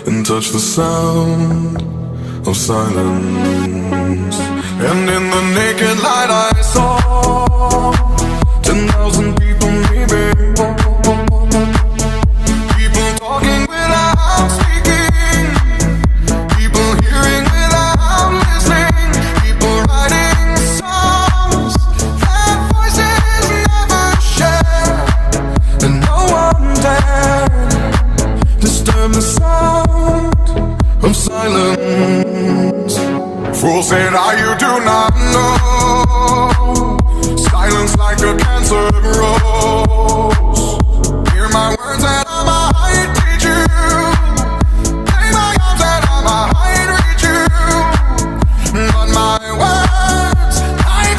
and touch the sound of silence. And in the naked light I saw 10,000 people, maybe. People talking without speaking, people hearing without listening, people writing songs that voices never share, and no one dared disturb the sound of silence. Fool said, you do not know. Silence like a cancer grows.